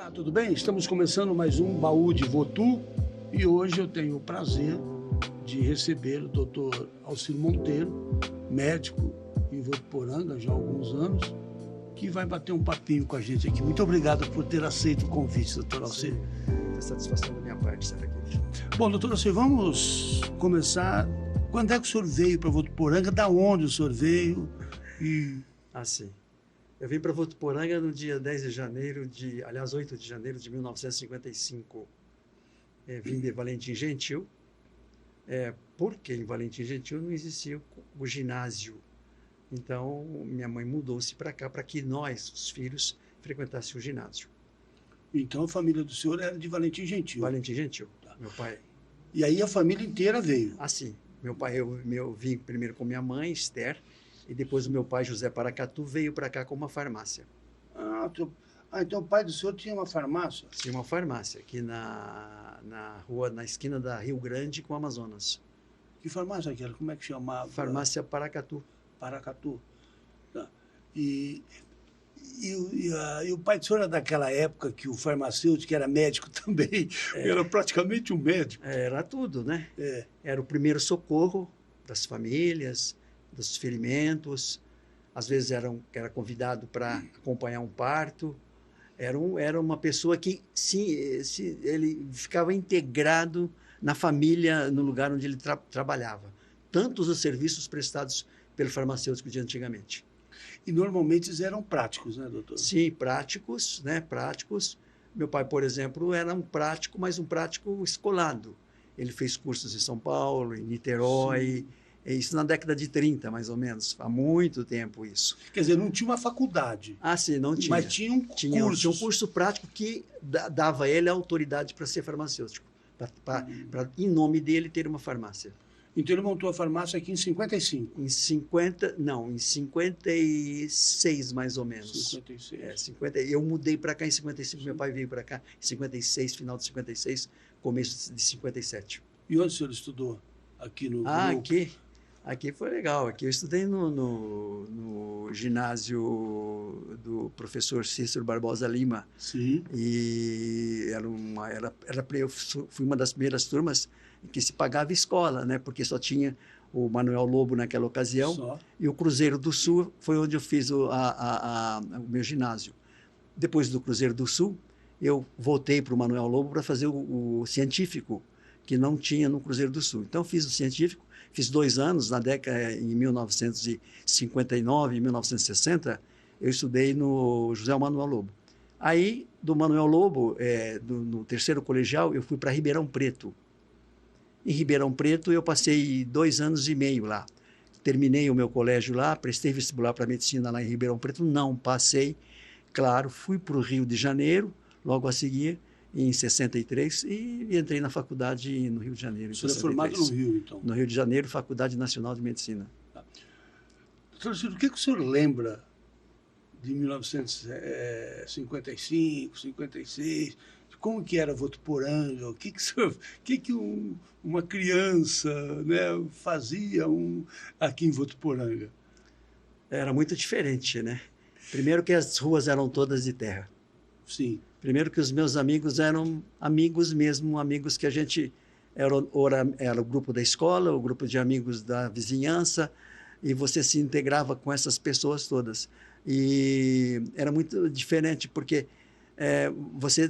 Olá, tudo bem? Estamos começando mais um Baú de Votu e hoje eu tenho o prazer de receber o Dr. Alcir Monteiro, médico em Votuporanga já há alguns anos, que vai bater um papinho com a gente aqui. Muito obrigado por ter aceito o convite, Dr. Alcir. Muita satisfação da minha parte estar aqui. Bom, Dr. Alcir, vamos começar. Quando é que o senhor veio para Votuporanga? Da onde o senhor veio? Sim. Eu vim para Votuporanga no dia 10 de janeiro, 8 de janeiro de 1955. Vim de Valentim Gentil, porque em Valentim Gentil não existia o ginásio. Então, minha mãe mudou-se para cá, para que nós, os filhos, frequentássemos o ginásio. Então, a família do senhor era de Valentim Gentil? Valentim Gentil, meu pai. E aí a família inteira veio? Sim. Meu pai, eu vim primeiro com minha mãe, Esther, e depois o meu pai, José Paracatu, veio para cá com uma farmácia. Então o pai do senhor tinha uma farmácia? Tinha uma farmácia aqui na rua, na esquina da Rio Grande com Amazonas. Que farmácia que era? Como é que chamava? Farmácia Paracatu. Paracatu. Tá. E o pai do senhor era daquela época que o farmacêutico era médico também, era praticamente um médico. Era tudo, né? Era o primeiro socorro das famílias, dos ferimentos, às vezes era convidado para acompanhar um parto. Era uma pessoa que ele ficava integrado na família, no lugar onde ele trabalhava. Tantos os serviços prestados pelo farmacêutico de antigamente. E normalmente eles eram práticos, né, doutor? Sim, práticos, né? Práticos. Meu pai, por exemplo, era um prático, mas um prático escolado. Ele fez cursos em São Paulo, em Niterói. Sim. Isso na década de 30, mais ou menos. Há muito tempo isso. Quer dizer, não tinha uma faculdade. Sim, não tinha. Mas tinha um curso. Tinha um curso prático que dava a ele a autoridade para ser farmacêutico. Em nome dele, ter uma farmácia. Então ele montou a farmácia aqui em 55? Em 56, mais ou menos. 56. Eu mudei para cá em 55, meu pai veio para cá em 56, final de 56, começo de 57. E onde o senhor estudou? Aqui no Aqui foi legal. Aqui eu estudei no ginásio do professor Cícero Barbosa Lima. Sim. E eu fui uma das primeiras turmas que se pagava escola, né? Porque só tinha o Manuel Lobo naquela ocasião. Só. E o Cruzeiro do Sul foi onde eu fiz o meu ginásio. Dépois do Cruzeiro do Sul, eu voltei para o Manuel Lobo para fazer o científico, que não tinha no Cruzeiro do Sul. Então, fiz o científico, fiz 2 anos, em 1959, 1960, eu estudei no José Manuel Lobo. Aí, do Manuel Lobo, no terceiro colegial, eu fui para Ribeirão Preto. Em Ribeirão Preto, eu passei 2 anos e meio lá. Terminei o meu colégio lá, prestei vestibular para medicina lá em Ribeirão Preto, não passei. Claro, fui para o Rio de Janeiro, logo a seguir, em 63, e entrei na faculdade no Rio de Janeiro. O senhor é formado no Rio, então? No Rio de Janeiro, Faculdade Nacional de Medicina. Doutor Ciro, o que o senhor lembra de 1955, 56? Como que era Votuporanga? O que uma criança, né, fazia aqui em Votuporanga? Era muito diferente, né? Primeiro que as ruas eram todas de terra. Sim. Primeiro que os meus amigos eram amigos mesmo, amigos que a gente era o grupo da escola, o grupo de amigos da vizinhança, e você se integrava com essas pessoas todas. E era muito diferente, porque você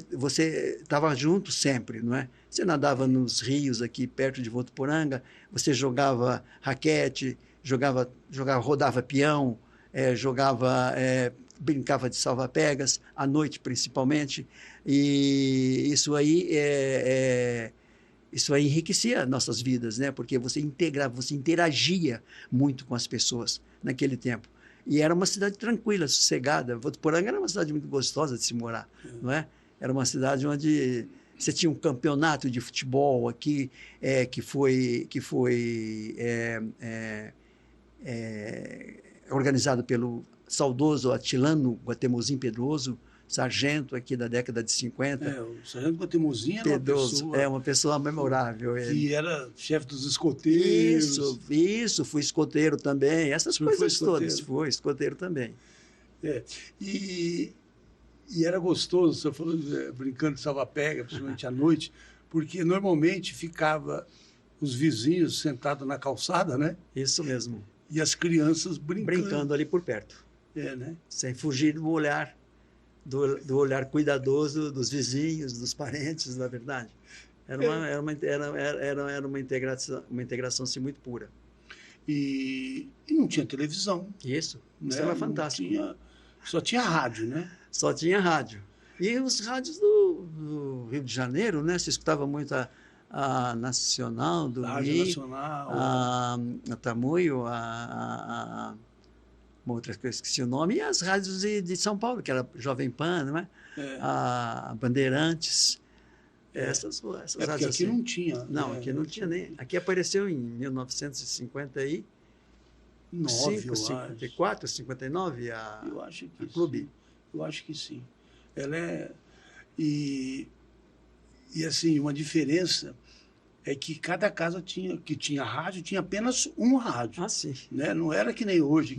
estava junto sempre, não é? Você nadava nos rios aqui perto de Votuporanga, você jogava raquete, rodava peão, brincava de salva-pegas, à noite principalmente, e isso aí enriquecia nossas vidas, né? Porque você interagia muito com as pessoas naquele tempo. E era uma cidade tranquila, sossegada. Votuporanga era uma cidade muito gostosa de se morar, não é? Era uma cidade onde você tinha um campeonato de futebol aqui, que foi organizado pelo saudoso Atilano Guatemuzin Pedroso, sargento aqui da década de 50. O sargento Guatemuzin era uma pessoa memorável. Que era chefe dos escoteiros. Isso, fui escoteiro também, essas coisas todas. Fui escoteiro também. E E era gostoso, você falou, brincando de salva-pega, principalmente à noite, porque normalmente ficava os vizinhos sentados na calçada, né? Isso mesmo. E as crianças brincando. Brincando ali por perto. Né? Sem fugir do olhar, do olhar cuidadoso dos vizinhos, dos parentes, na verdade. Era uma integração assim, muito pura. E não tinha televisão. Isso. Né? Isso era fantástico. Só tinha rádio, né? Só tinha rádio. E os rádios do Rio de Janeiro, né? Você escutava muito a Nacional, do Rádio Rio, Nacional, a Tamoio, uma outra que eu esqueci o nome, e as rádios de São Paulo, que era Jovem Pan, não é? A Bandeirantes. Essas rádios porque aqui assim. não tinha. Não, aqui não tinha nem. Aqui apareceu em 1959, 54, 59, eu acho que a Clube. Sim. Eu acho que sim. Ela é... E assim, uma diferença é que cada casa que tinha rádio, tinha apenas um rádio. Ah, sim. Né? Não era que nem hoje,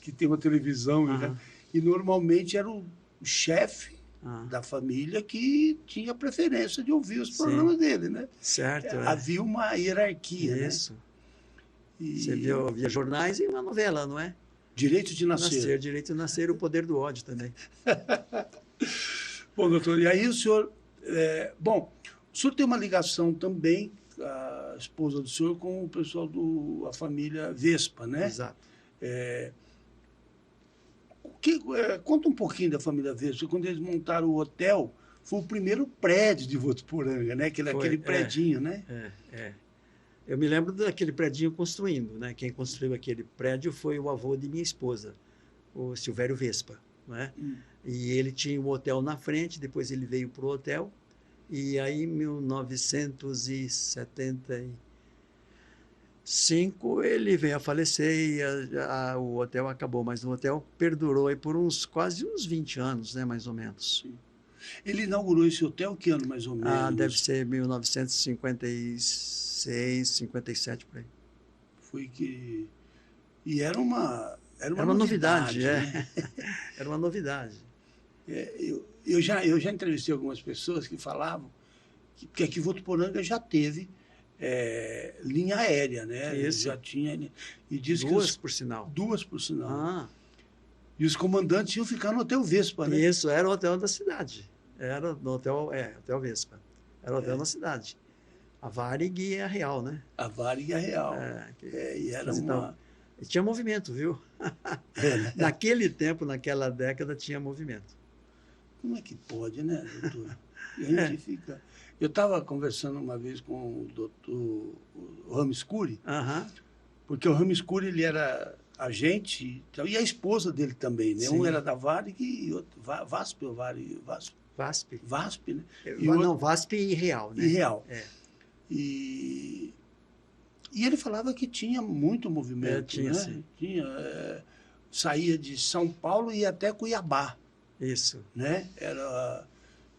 que tem uma televisão. Né? E normalmente era o chefe da família que tinha preferência de ouvir os programas dele. Né? Certo. Havia uma hierarquia. Isso. Né? Você via jornais e uma novela, não é? Direito de Nascer. Direito de Nascer, O Poder do Ódio também. Bom, doutor, e aí o senhor... o senhor tem uma ligação também, a esposa do senhor, com o pessoal da família Vespa, né? Exato. Conta um pouquinho da família Vespa. Quando eles montaram o hotel, foi o primeiro prédio de Votuporanga, né? Aquele predinho, né? Eu me lembro daquele predinho construindo, né? Quem construiu aquele prédio foi o avô de minha esposa, o Silvério Vespa, né? E ele tinha um hotel na frente, depois ele veio para o hotel, e aí em 1975 ele veio a falecer e o hotel acabou, mas o hotel perdurou aí por quase uns 20 anos, né? Mais ou menos. Sim. Ele inaugurou esse hotel que ano, mais ou menos? Deve ser 1956, 57, por aí. Foi que... E era uma novidade, né? Era uma novidade. Eu já entrevistei algumas pessoas que falavam que aqui Votuporanga já teve linha aérea, né? Isso. Já tinha... E diz duas, por sinal. Duas, por sinal. E os comandantes iam ficar no Hotel Vespa, né? Isso, era o hotel da cidade. Era no Hotel Vespa. Era o hotel da cidade. A Varig e a Real, né? A Varig e a Real. E era uma... E tinha movimento, viu? Né? Naquele tempo, naquela década, tinha movimento. Como é que pode, né, doutor? E a gente fica... Eu estava conversando uma vez com o doutor Ramos Cury, porque o Ramos Cury, ele era agente, e a esposa dele também, né? Sim. Um era da Varig e outro... VASP ou Varig? VASP. VASP, né? Não, VASP e Real, né? E Real. E ele falava que tinha muito movimento, tinha, né? Sim. Saía de São Paulo e ia até Cuiabá. Isso. Né?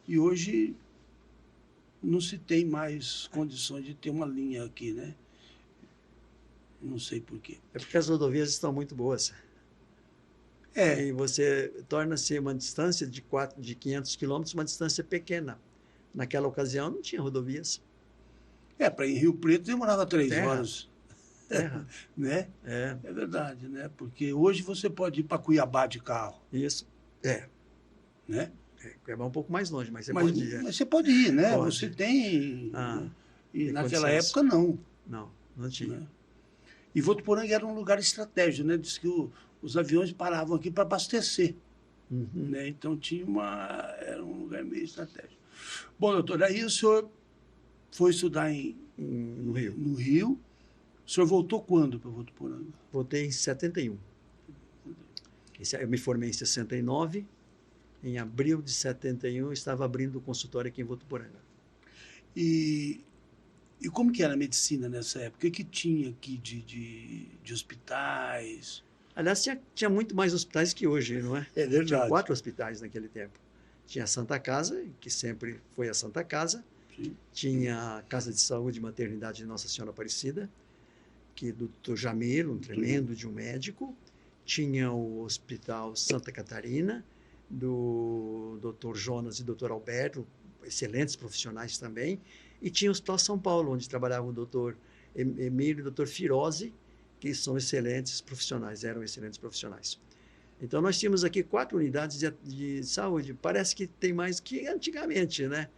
E hoje não se tem mais condições de ter uma linha aqui, né? Não sei por quê. É porque as rodovias estão muito boas. E você torna-se uma distância de 500 quilômetros, uma distância pequena. Naquela ocasião não tinha rodovias. Para ir em Rio Preto demorava 3 horas. Terra. Né? É verdade, né? Porque hoje você pode ir para Cuiabá de carro. Isso. Né? Cuiabá é um pouco mais longe, mas você pode ir. Mas você pode ir, né? Pode. Você tem... E naquela condições. época, não. Não tinha. Né? E Votuporanga era um lugar estratégico, né? Diz que os aviões paravam aqui para abastecer. Né? Então era um lugar meio estratégico. Bom, doutor, aí o senhor foi estudar no Rio. No Rio. O senhor voltou quando para Votuporanga? Voltei em 71. Eu me formei em 69. Em abril de 71, eu estava abrindo o consultório aqui em Votuporanga. E como que era a medicina nessa época? O que tinha aqui de hospitais? Aliás, tinha muito mais hospitais que hoje, não é? É verdade. Tinha 4 hospitais naquele tempo. Tinha a Santa Casa, que sempre foi a Santa Casa. Sim. Tinha a Casa de Saúde e Maternidade de Nossa Senhora Aparecida, que do Dr. Jamir, um tremendo de um médico. Tinha o Hospital Santa Catarina, do Dr. Jonas e Dr. Alberto, excelentes profissionais também, e tinha o Hospital São Paulo, onde trabalhava o Dr. Emílio e o Dr. Firoze, que são excelentes profissionais, eram excelentes profissionais. Então, nós tínhamos aqui 4 unidades de saúde. Parece que tem mais que antigamente, né?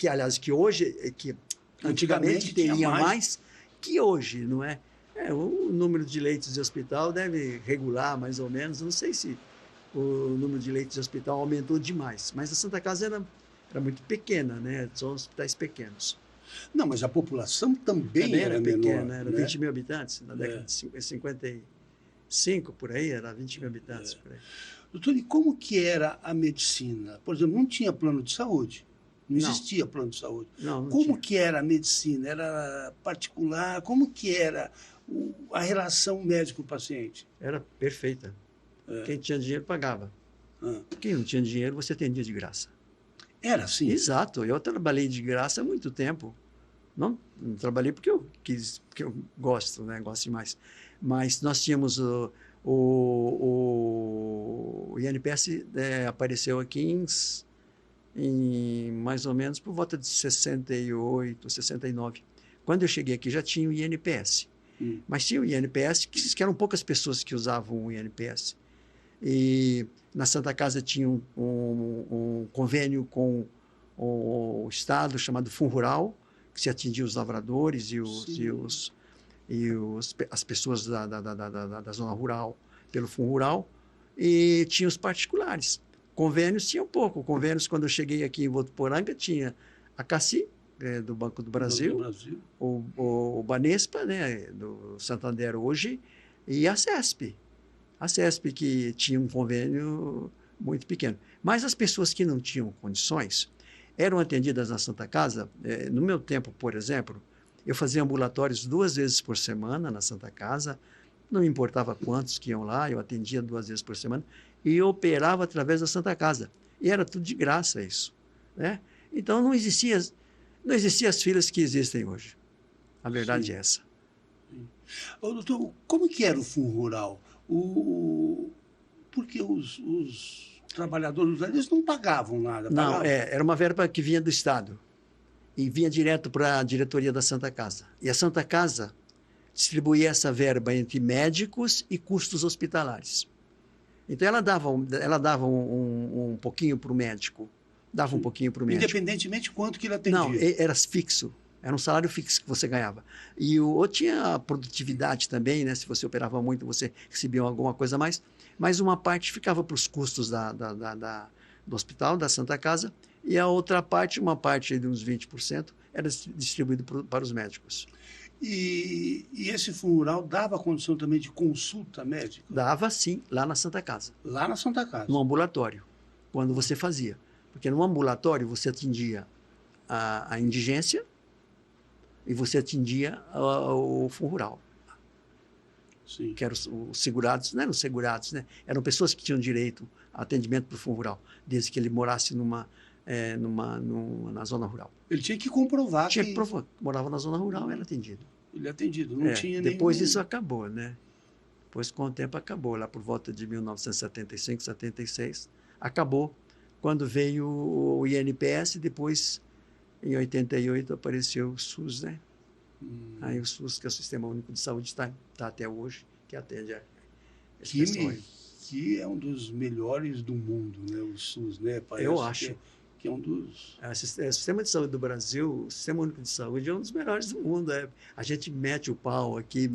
Aliás, que hoje, que antigamente teria mais que hoje, não é? O número de leitos de hospital deve regular mais ou menos. Não sei se o número de leitos de hospital aumentou demais, mas a Santa Casa era muito pequena, né? São hospitais pequenos. Não, mas a população também era pequena, menor, era 20 mil habitantes. Na década de 55, por aí, era 20 mil habitantes. Por aí. Doutor, e como que era a medicina? Por exemplo, não tinha plano de saúde. Não existia plano de saúde. Não como tinha. que era a medicina? Era particular? Como que era a relação médico-paciente? Era perfeita. Quem tinha dinheiro pagava. Quem não tinha dinheiro, você atendia de graça. Era assim? Exato. Eu trabalhei de graça há muito tempo. Não trabalhei porque eu quis, porque eu gosto, né? Gosto demais. Mas nós tínhamos o INPS apareceu aqui em mais ou menos por volta de 68, 69. Quando eu cheguei aqui já tinha o INPS. Mas tinha o INPS, que eram poucas pessoas que usavam o INPS. E na Santa Casa tinha um convênio com o Estado chamado Fundo Rural, que se atingia os lavradores as pessoas da zona rural pelo Fundo Rural, e tinha os particulares. Convênios tinha um pouco. Convênios, quando eu cheguei aqui em Votuporanga, tinha a CACI, do Banco do Brasil, o Banespa, né, do Santander hoje, e a CESP. A CESP, que tinha um convênio muito pequeno. Mas as pessoas que não tinham condições eram atendidas na Santa Casa. No meu tempo, por exemplo, eu fazia ambulatórios 2 vezes por semana na Santa Casa, não me importava quantos que iam lá, eu atendia 2 vezes por semana e operava através da Santa Casa. E era tudo de graça isso, né? Então não existia as filas que existem hoje. A verdade é essa. Ô, doutor, como que era o Fundo Rural? Porque os trabalhadores eles não pagavam nada. Não, era uma verba que vinha do Estado e vinha direto para a diretoria da Santa Casa. E a Santa Casa distribuía essa verba entre médicos e custos hospitalares. Então, ela dava um pouquinho para o médico, dava um pouquinho para o médico. Independentemente de quanto que ele atendia? Não, era fixo. Era um salário fixo que você ganhava. E tinha a produtividade também, né? Se você operava muito, você recebia alguma coisa a mais. Mas uma parte ficava para os custos do hospital, da Santa Casa, e a outra parte, uma parte de uns 20%, era distribuído para os médicos. E esse Fundo Rural dava condição também de consulta médica? Dava, sim, lá na Santa Casa. Lá na Santa Casa? No ambulatório, quando você fazia. Porque no ambulatório você atendia a indigência e você atendia o Fundo Rural. Sim. Que eram os segurados, não eram segurados, né? Eram pessoas que tinham direito a atendimento para o Fundo Rural, desde que ele morasse na zona rural. Ele tinha que comprovar que morava na zona rural, era atendido. Ele é atendido, não tinha nenhum... Depois isso acabou, né? Depois, com o tempo, acabou. Lá por volta de 1975, 76, acabou. Quando veio o INPS, depois, em 88, apareceu o SUS, né? Aí o SUS, que é o Sistema Único de Saúde, está até hoje, que atende esse pessoal aí. Que é um dos melhores do mundo, né? O SUS, né? Parece eu acho. Que é um dos... O Sistema de Saúde do Brasil, o Sistema Único de Saúde é um dos melhores do mundo. A gente mete o pau aqui,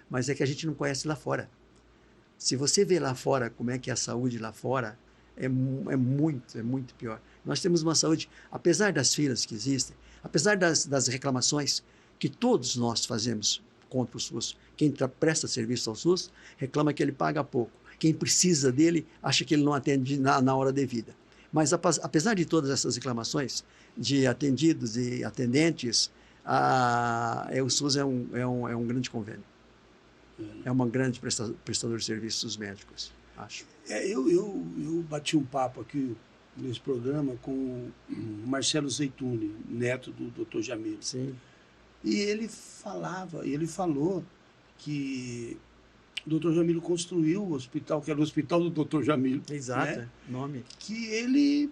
mas é que a gente não conhece lá fora. Se você vê lá fora como é que é a saúde lá fora, é muito pior. Nós temos uma saúde, apesar das filas que existem, apesar das reclamações que todos nós fazemos contra o SUS, quem presta serviço ao SUS reclama que ele paga pouco. Quem precisa dele acha que ele não atende na hora devida. Mas, apesar de todas essas reclamações de atendidos e atendentes, o SUS é um grande convênio. É uma grande prestador de serviços dos médicos, acho. Eu bati um papo aqui nesse programa com o Marcelo Zeituni, neto do Dr. Jamil. Sim. E ele falou que o Dr. Jamilo construiu o hospital, que era o Hospital do Dr. Jamilo. Exato, né? nome. Que ele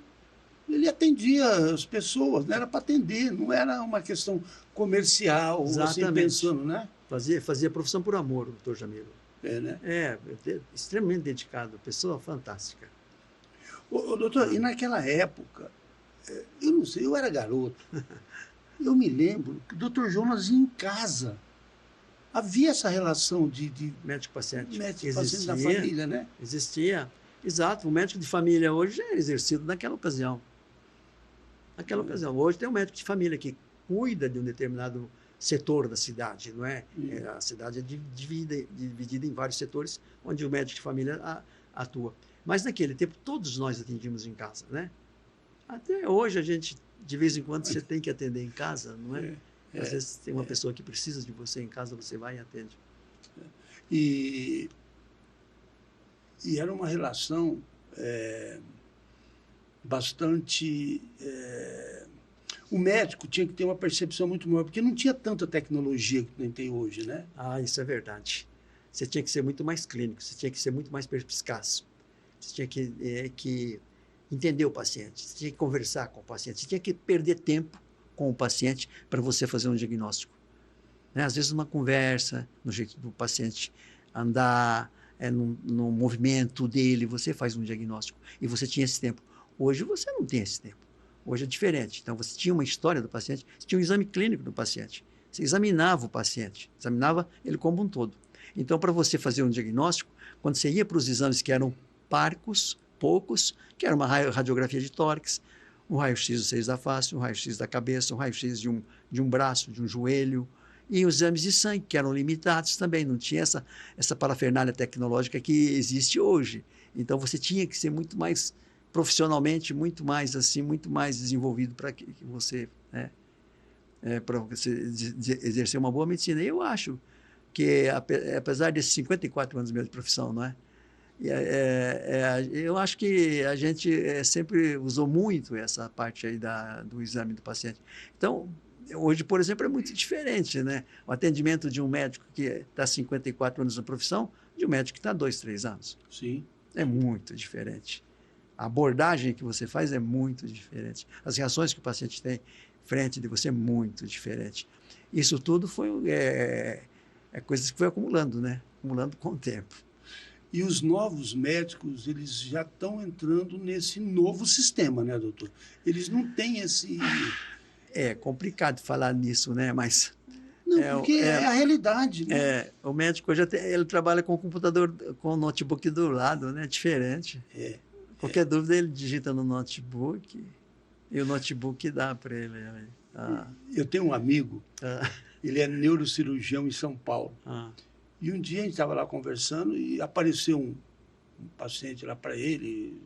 atendia as pessoas, né? Era para atender, não era uma questão comercial, assim, Exatamente. pensando, né? Fazia profissão por amor, o doutor Jamilo. Né? Extremamente dedicado, pessoa fantástica. Doutor, e naquela época, eu não sei, eu era garoto, eu me lembro que o doutor Jonas ia em casa. Havia essa relação de médico-paciente. Médico-paciente da família, né? Existia. Exato. O médico de família hoje é exercido naquela ocasião. Naquela ocasião. Hoje tem um médico de família que cuida de um determinado setor da cidade, não é? A cidade é dividida em vários setores, onde o médico de família atua. Mas naquele tempo, todos nós atendíamos em casa, né? Até hoje, a gente, de vez em quando, você tem que atender em casa, não é? Às vezes tem uma pessoa que precisa de você em casa, você vai e atende. E era uma relação bastante... o médico tinha que ter uma percepção muito maior, porque não tinha tanta tecnologia que nem tem hoje, né? Ah, isso é verdade. Você tinha que ser muito mais clínico, você tinha que ser muito mais perspicaz. Você tinha que entender o paciente, você tinha que conversar com o paciente, você tinha que perder tempo com o paciente para você fazer um diagnóstico. Né? Às vezes, uma conversa, no jeito do paciente andar, no movimento dele, você faz um diagnóstico. E você tinha esse tempo. Hoje, você não tem esse tempo. Hoje é diferente. Então, você tinha uma história do paciente, você tinha um exame clínico do paciente. Você examinava o paciente, examinava ele como um todo. Então, para você fazer um diagnóstico, quando você ia para os exames que eram poucos, que era uma radiografia de tórax, um raio-x do seio da face, um raio-x da cabeça, um raio-x de um braço, de um joelho, e os exames de sangue, que eram limitados também, não tinha essa parafernália tecnológica que existe hoje. Então, você tinha que ser muito mais profissionalmente, muito mais desenvolvido para que você, para você exercer uma boa medicina. E eu acho que, apesar desses 54 anos meus de profissão, não é? Eu acho que a gente sempre usou muito essa parte aí do exame do paciente. Então, hoje, por exemplo, é muito diferente, né? O atendimento de um médico que está 54 anos na profissão, de um médico que está 2, 3 anos. Sim. É muito diferente. A abordagem que você faz é muito diferente. As reações que o paciente tem frente de você é muito diferente. Isso tudo foi coisas que foi acumulando, né? Acumulando com o tempo. E os novos médicos, eles já estão entrando nesse novo sistema, né, doutor? Eles não têm esse... É complicado falar nisso, né? Mas... Não, porque é a realidade, né? O médico hoje ele trabalha com o computador, com o notebook do lado, né? Diferente. Qualquer dúvida ele digita no notebook e o notebook dá para ele. Eu tenho um amigo, ele é neurocirurgião em São Paulo. E um dia a gente estava lá conversando e apareceu um paciente lá para ele,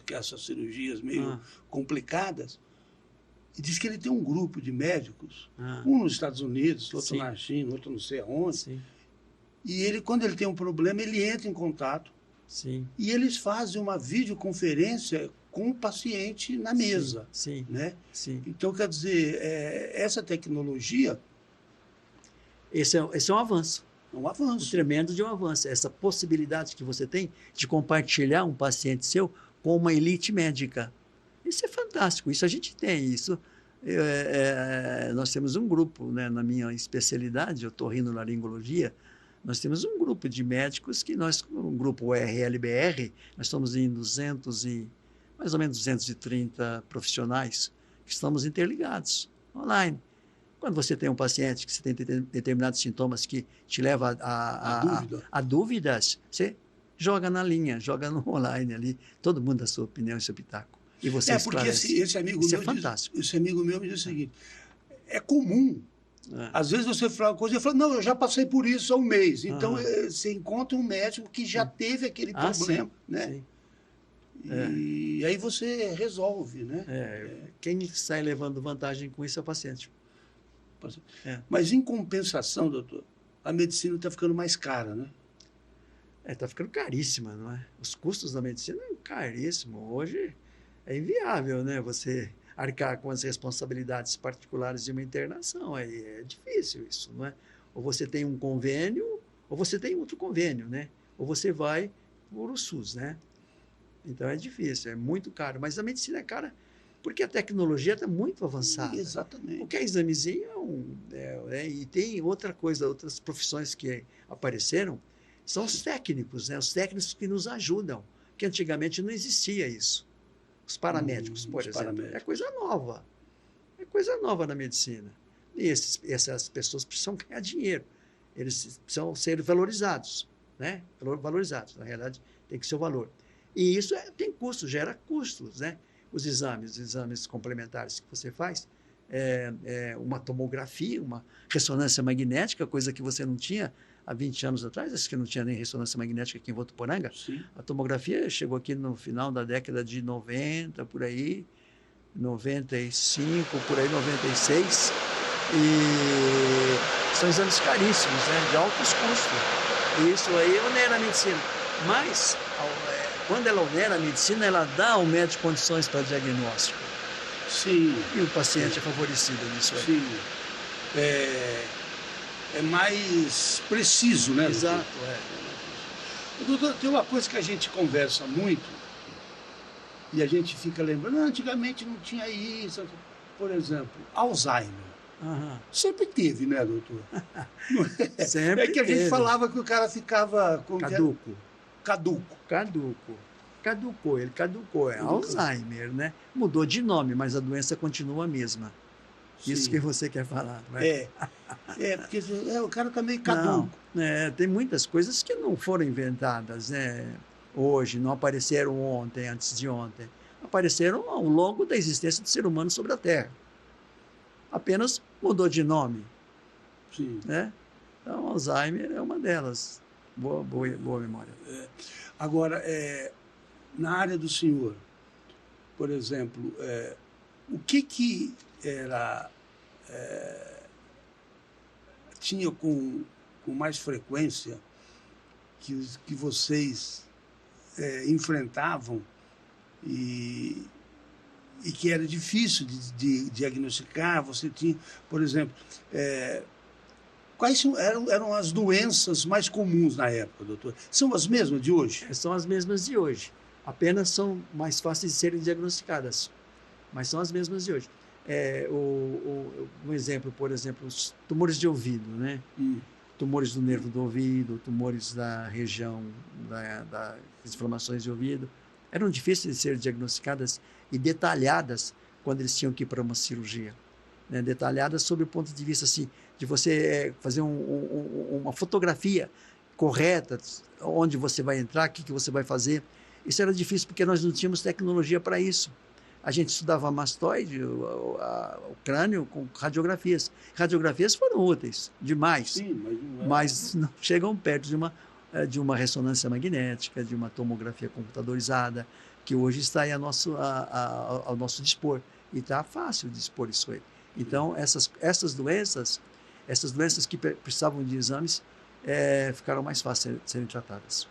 essas cirurgias meio complicadas, e disse que ele tem um grupo de médicos, um nos Estados Unidos, outro na China, outro não sei aonde. Sim. E ele, quando ele tem um problema, ele entra em contato. Sim. E eles fazem uma videoconferência com o paciente na mesa. Sim. Né? Sim. Então, quer dizer, essa tecnologia... Esse é um avanço. É um avanço. Tremendo de um avanço. Essa possibilidade que você tem de compartilhar um paciente seu com uma elite médica. Isso é fantástico. Isso a gente tem. Isso, nós temos um grupo, né, na minha especialidade, otorrinolaringologia, nós temos um grupo de médicos um grupo RLBR, nós estamos em mais ou menos 230 profissionais que estamos interligados online. Quando você tem um paciente que você tem determinados sintomas que te leva a dúvidas, você joga na linha, joga no online ali, todo mundo dá sua opinião e seu pitaco. E você esclarece. Porque esse amigo Isso meu é fantástico. esse amigo meu me diz o seguinte, é comum. Às vezes você fala uma coisa e fala, não, eu já passei por isso há um mês. Então, você encontra um médico que já teve aquele problema, sim, né? Sim. E aí você resolve, né? Quem sai levando vantagem com isso é o paciente. Mas, em compensação, doutor, a medicina está ficando mais cara, né? Está ficando caríssima, não é? Os custos da medicina é caríssimo. Hoje é inviável, né? Você arcar com as responsabilidades particulares de uma internação. É difícil isso, não é? Ou você tem um convênio, ou você tem outro convênio, né? ou você vai por o SUS, né? Então é difícil, é muito caro. Mas a medicina é cara porque a tecnologia está muito avançada. Exatamente. Qualquer examezinho e tem outra coisa, outras profissões que apareceram, são os técnicos, né? Os técnicos que nos ajudam, que antigamente não existia isso. Os paramédicos, por exemplo. Paramédicos. É coisa nova. É coisa nova na medicina. E essas pessoas precisam ganhar dinheiro. Eles precisam ser valorizados, né? Valorizados, na realidade, tem que ser o valor. E isso tem custo, gera custos, né? Os exames complementares que você faz, uma tomografia, uma ressonância magnética, coisa que você não tinha há 20 anos atrás, acho que não tinha nem ressonância magnética aqui em Votuporanga. Sim. A tomografia chegou aqui no final da década de 90, por aí, 95, por aí, 96, e são exames caríssimos, né? De altos custos. Isso aí onera a medicina. Mas, quando ela onera a medicina, ela dá ao médico condições para diagnóstico. Sim. E o paciente é favorecido nisso aí. Sim. É mais preciso, né? Exato, Doutor, tem uma coisa que a gente conversa muito e a gente fica lembrando, antigamente não tinha isso. Por exemplo, Alzheimer. Uhum. Sempre teve, né, doutor? Sempre que a gente falava que o cara ficava... Caducou, ele caducou. É Alzheimer, né? Mudou de nome, mas a doença continua a mesma. Sim. Isso que você quer falar, não é? Porque o cara está meio caduco. Não, tem muitas coisas que não foram inventadas, né? Hoje, não apareceram ontem, antes de ontem. Apareceram ao longo da existência do ser humano sobre a Terra. Apenas mudou de nome. Sim. Né? Então, Alzheimer é uma delas. Boa memória. Agora, na área do senhor, por exemplo, o que era... tinha com mais frequência que vocês enfrentavam e que era difícil de diagnosticar? Você tinha, por exemplo, quais eram as doenças mais comuns na época, doutor? São as mesmas de hoje? São as mesmas de hoje. Apenas são mais fáceis de serem diagnosticadas. Mas são as mesmas de hoje. Um exemplo, por exemplo, os tumores de ouvido, né? Tumores do nervo do ouvido, tumores da região das inflamações de ouvido, eram difíceis de ser diagnosticadas e detalhadas quando eles tinham que ir para uma cirurgia, né? Detalhadas sob o ponto de vista assim, de você fazer uma fotografia correta, onde você vai entrar, o que você vai fazer. Isso era difícil porque nós não tínhamos tecnologia para isso. A gente estudava a mastoide, o crânio, com radiografias. Radiografias foram úteis, demais. Sim, mas não chegam perto de uma ressonância magnética, de uma tomografia computadorizada, que hoje está aí ao nosso dispor. E está fácil de dispor isso aí. Então, essas doenças que precisavam de exames, ficaram mais fáceis de serem tratadas.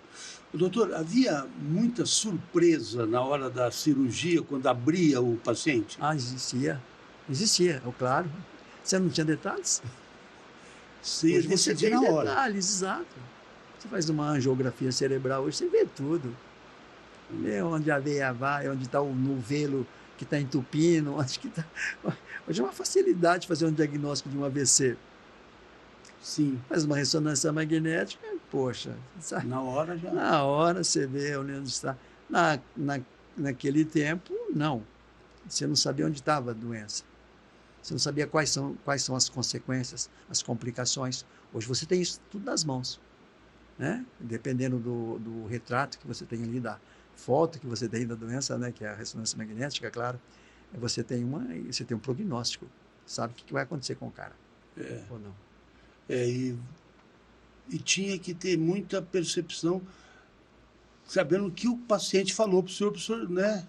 Doutor, havia muita surpresa na hora da cirurgia, quando abria o paciente? Existia, claro. Você não tinha detalhes? Sim, hoje você tem detalhes, exato. Você faz uma angiografia cerebral, hoje você vê tudo. Vê onde a veia vai, onde está o novelo que está entupindo, onde que está... Hoje é uma facilidade fazer um diagnóstico de um AVC. Sim. Mas uma ressonância magnética, poxa, sabe? Na hora já. Na hora você vê onde está. Naquele tempo, não. Você não sabia onde estava a doença. Você não sabia quais são as consequências, as complicações. Hoje você tem isso tudo nas mãos, né? Dependendo do retrato que você tem ali, da foto que você tem da doença, né? Que é a ressonância magnética, claro. Você tem um prognóstico. Sabe o que vai acontecer com o cara. Ou não. E tinha que ter muita percepção, sabendo o que o paciente falou para o senhor, né?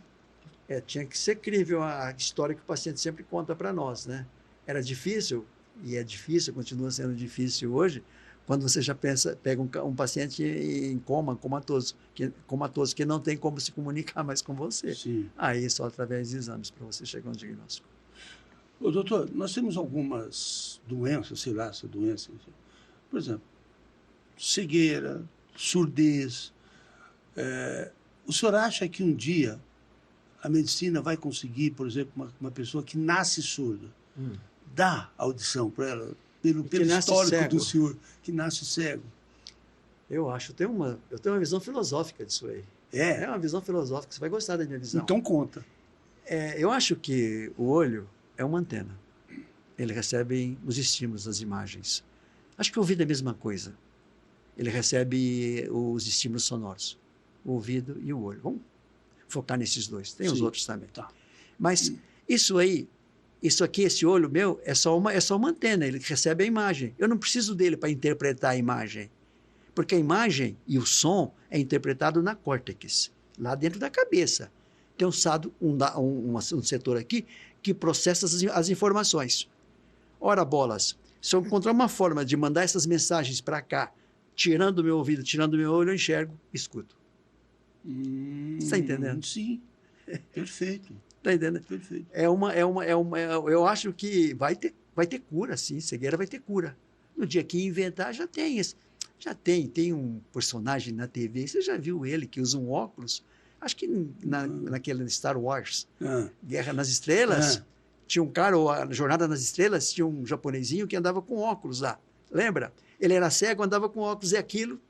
Tinha que ser crível a história que o paciente sempre conta para nós, né? Era difícil, e é difícil, continua sendo difícil hoje, quando você já pega um paciente em comatoso, que não tem como se comunicar mais com você. Sim. Aí só através de exames para você chegar a um diagnóstico. Doutor, nós temos algumas doenças, sei lá, essa doença, por exemplo, cegueira, surdez. O senhor acha que um dia a medicina vai conseguir, por exemplo, uma pessoa que nasce surda, dar audição para ela, pelo histórico cego. do senhor, que nasce cego? Eu acho, eu tenho uma visão filosófica disso aí. É uma visão filosófica, você vai gostar da minha visão. Então conta. Eu acho que o olho é uma antena. Ele recebe os estímulos, as imagens. Acho que o ouvido é a mesma coisa. Ele recebe os estímulos sonoros. O ouvido e o olho. Vamos focar nesses dois. Tem os outros também. Tá. Mas isso aqui, esse olho meu, é só uma antena. Ele recebe a imagem. Eu não preciso dele para interpretar a imagem. Porque a imagem e o som é interpretado na córtex, lá dentro da cabeça. Tem um setor aqui que processa as informações. Ora, bolas, se eu encontrar uma forma de mandar essas mensagens para cá, tirando o meu ouvido, tirando o meu olho, eu enxergo, escuto. Você está entendendo? Sim, perfeito. Está entendendo? Perfeito. Eu acho que vai ter cura, sim, cegueira vai ter cura. No dia que inventar, já tem. Tem um personagem na TV, você já viu ele, que usa um óculos? Acho que naquele Star Wars, Guerra nas Estrelas, tinha um cara, ou a Jornada nas Estrelas, tinha um japonesinho que andava com óculos lá. Lembra? Ele era cego, andava com óculos, e aquilo.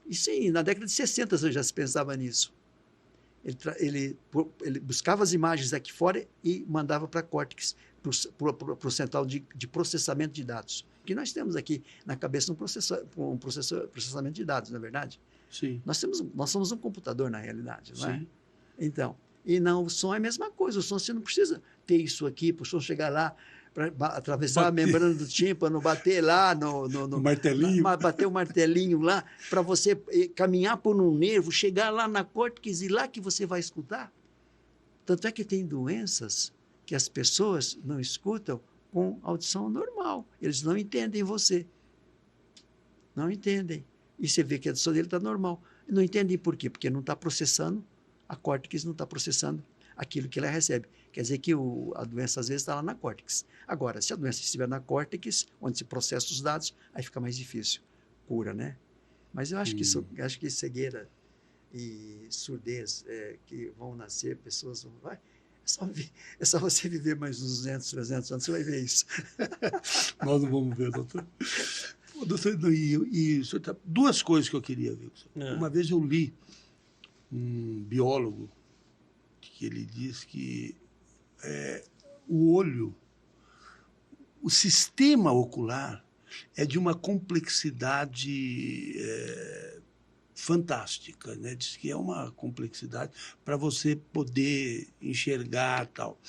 E sim, na década de 60 já se pensava nisso. Ele buscava as imagens aqui fora e mandava para a córtex, para o central de processamento de dados. Que nós temos aqui na cabeça um processamento de dados, não é verdade? Sim. Nós somos um computador, na realidade, não é? Sim. Então, o som é a mesma coisa. O som, você não precisa ter isso aqui, para o som chegar lá, para atravessar a membrana do tímpano, bater lá no martelinho. Bater o martelinho lá, para você caminhar por um nervo, chegar lá na córtex e lá que você vai escutar. Tanto é que tem doenças que as pessoas não escutam com audição normal. Eles não entendem você. Não entendem. E você vê que a audição dele está normal. Não entendem por quê? Porque não está processando, a córtex não está processando aquilo que ela recebe. Quer dizer que a doença às vezes está lá na córtex. Agora, se a doença estiver na córtex, onde se processa os dados, aí fica mais difícil. Cura, né? Mas eu acho que cegueira e surdez que vão nascer, pessoas vão... É só você viver mais uns 200, 300 anos, você vai ver isso. Nós não vamos ver, doutor. Doutor, duas coisas que eu queria ver. Uma vez eu li um biólogo que ele diz que o olho, o sistema ocular é de uma complexidade fantástica, né? Diz que é uma complexidade para você poder enxergar tal.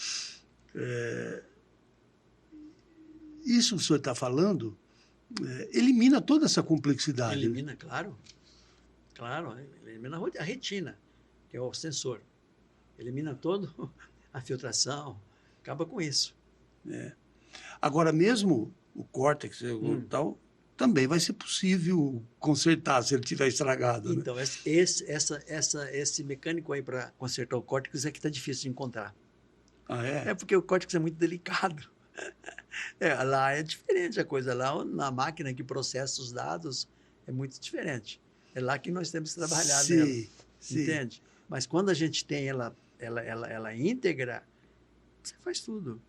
Isso que o senhor está falando elimina toda essa complexidade. Elimina, né? Claro. Claro, elimina a retina, que é o sensor. Elimina toda a filtração, acaba com isso. Agora, mesmo o córtex tal, também vai ser possível consertar se ele estiver estragado. Então, né? Esse mecânico aí para consertar o córtex é que está difícil de encontrar. É porque o córtex é muito delicado. Lá é diferente a coisa. Lá na máquina que processa os dados é muito diferente. É lá que nós temos que trabalhar nela. Sim. Entende? Mas quando a gente tem ela íntegra, você faz tudo.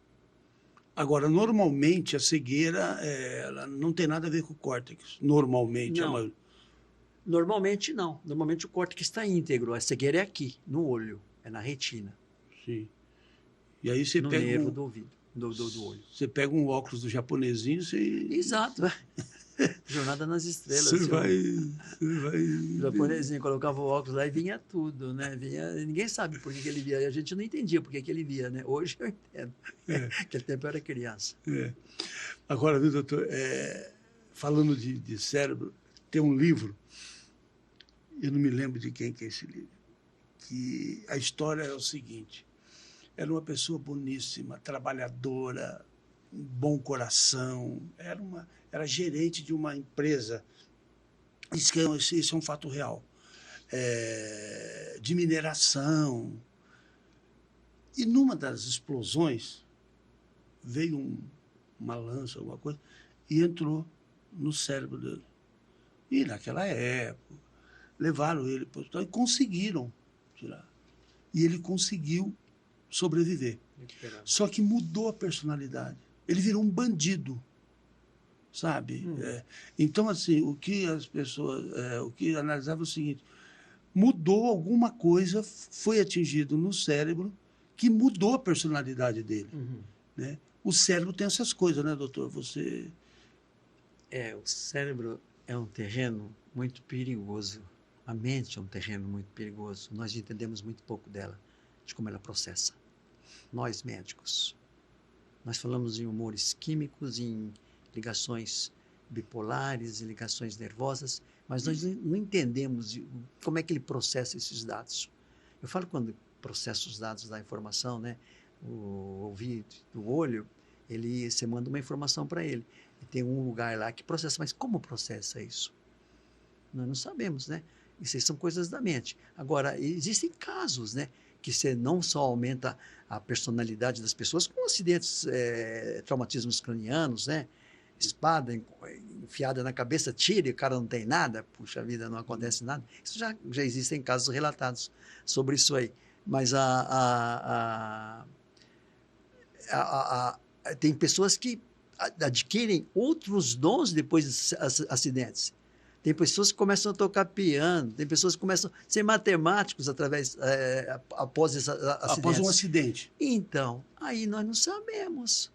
Agora, normalmente, a cegueira ela não tem nada a ver com o córtex. Normalmente. Não. Normalmente, não. Normalmente, o córtex está íntegro. A cegueira é aqui, no olho. É na retina. Sim. E aí você pega nervo do ouvido, do olho. Você pega um óculos do japonesinho e... Exato. Jornada nas Estrelas. Você vai... O japonesinho colocava o óculos lá e vinha tudo, né? Ninguém sabe por que ele via. A gente não entendia por que ele via, né? Hoje eu entendo. Naquele tempo eu era criança. Agora, viu, doutor, falando de cérebro, tem um livro, eu não me lembro de quem que é esse livro, que a história é o seguinte: era uma pessoa boníssima, trabalhadora, um bom coração, era gerente de uma empresa, isso é um fato real, de mineração. E numa das explosões veio uma lança, alguma coisa, e entrou no cérebro dele. E naquela época, levaram ele para o hospital e conseguiram tirar. E ele conseguiu sobreviver. Só que mudou a personalidade. Ele virou um bandido, sabe? Então, assim, o que as pessoas, o que analisavam é o seguinte: mudou alguma coisa, foi atingido no cérebro, que mudou a personalidade dele. Né? O cérebro tem essas coisas, né, doutor? Você... O cérebro é um terreno muito perigoso. A mente é um terreno muito perigoso. Nós entendemos muito pouco dela, de como ela processa. Nós, médicos, nós falamos em humores químicos, em ligações bipolares, em ligações nervosas, mas nós não entendemos como é que ele processa esses dados. Eu falo quando processa os dados da informação, né? O ouvido, o olho, você manda uma informação para ele. E tem um lugar lá que processa, mas como processa isso? Nós não sabemos, né? Isso aí são coisas da mente. Agora, existem casos, né? Que você não só aumenta a personalidade das pessoas com acidentes, traumatismos cranianos, né? Espada enfiada na cabeça, tira e o cara não tem nada, puxa vida, não acontece nada. Isso já existem casos relatados sobre isso aí. Mas tem pessoas que adquirem outros dons depois dos acidentes. Tem pessoas que começam a tocar piano, tem pessoas que começam a ser matemáticos após esses acidentes. Após um acidente. Então, aí nós não sabemos.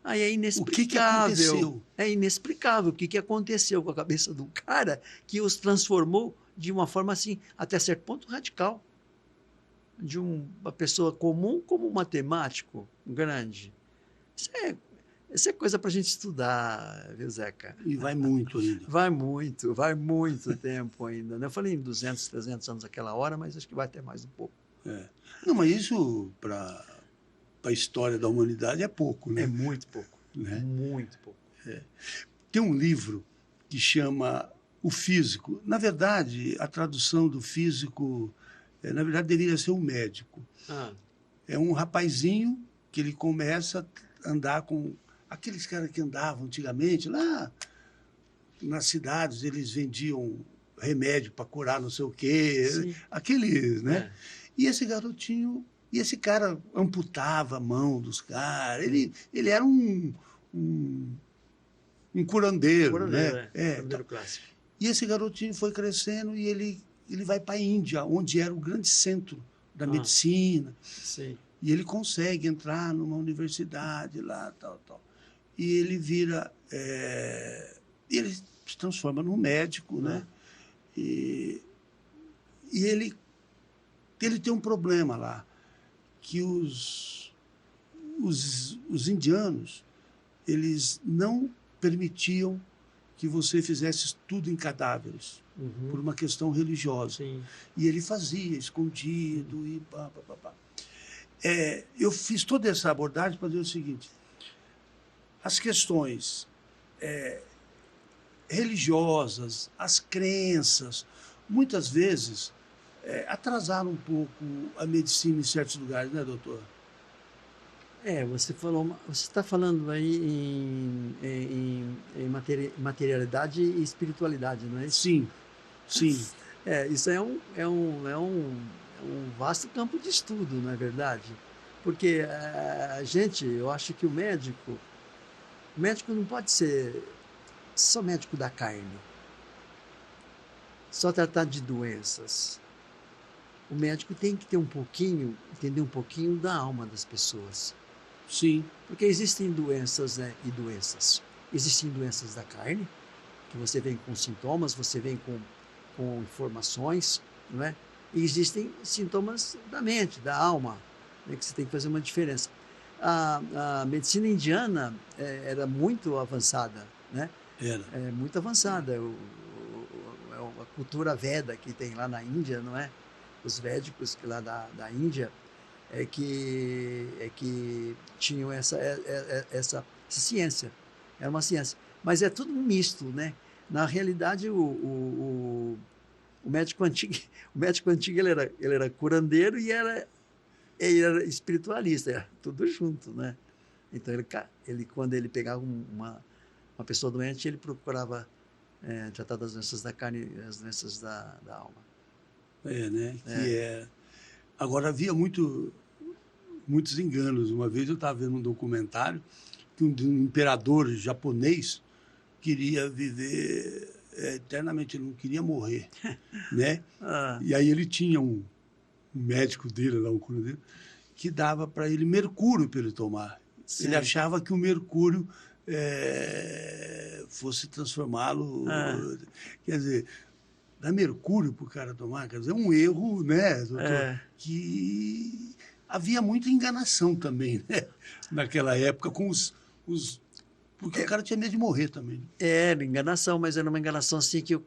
Aí é inexplicável. O que aconteceu? É inexplicável o que aconteceu com a cabeça do cara que os transformou de uma forma assim, até certo ponto, radical. De uma pessoa comum como um matemático grande. Isso é coisa para a gente estudar, viu, Zeca? E vai muito ainda. Vai muito tempo ainda. Né? Eu falei em 200, 300 anos aquela hora, mas acho que vai ter mais um pouco. Não, mas isso para a história da humanidade é pouco, né? É muito pouco. Né? Muito pouco. Tem um livro que chama O Físico. Na verdade, a tradução do físico, na verdade, deveria ser o médico. É um rapazinho que ele começa a andar com aqueles caras que andavam antigamente, lá nas cidades, eles vendiam remédio para curar não sei o quê, Sim. Aqueles, né? E esse garotinho, e esse cara amputava a mão dos caras, ele era um curandeiro, né? Curandeiro clássico. E esse garotinho foi crescendo e ele vai para a Índia, onde era o grande centro da medicina. Sim. E ele consegue entrar numa universidade lá, tal. E ele vira... ele se transforma num médico, né? E ele tem um problema lá, que os indianos, eles não permitiam que você fizesse estudo em cadáveres, por uma questão religiosa. Sim. E ele fazia, escondido, e pá. Eu fiz toda essa abordagem para dizer o seguinte: as questões religiosas, as crenças, muitas vezes atrasaram um pouco a medicina em certos lugares, né, doutor? Você está falando aí em materialidade e espiritualidade, não é isso? Sim. Isso é um vasto campo de estudo, não é verdade? Porque eu acho que o médico não pode ser só médico da carne, só tratar de doenças. O médico tem que ter entender um pouquinho da alma das pessoas. Sim. Porque existem doenças, né, e doenças. Existem doenças da carne, que você vem com sintomas, você vem com informações, não é? E existem sintomas da mente, da alma, né, que você tem que fazer uma diferença. A medicina indiana era muito avançada, né? Era. Muito avançada. A cultura Veda que tem lá na Índia, não é? Os védicos lá da Índia é que tinham essa ciência. Era uma ciência. Mas é tudo um misto, né? Na realidade, o médico antigo ele era curandeiro e ele era espiritualista, era tudo junto, né? Então, quando ele pegava uma pessoa doente, ele procurava tratar das doenças da carne e as doenças da alma. Né? Agora, havia muitos enganos. Uma vez eu estava vendo um documentário que um imperador japonês queria viver eternamente, ele não queria morrer, né? E aí ele tinha um médico dele, lá, um cura dele, que dava para ele mercúrio para ele tomar. Sim. Ele achava que o mercúrio fosse transformá-lo... Quer dizer, dar mercúrio para o cara tomar, quer dizer, é um erro, né, doutor? Que havia muita enganação também, né? Naquela época, com os porque o cara tinha medo de morrer também. Era enganação, mas era uma enganação assim que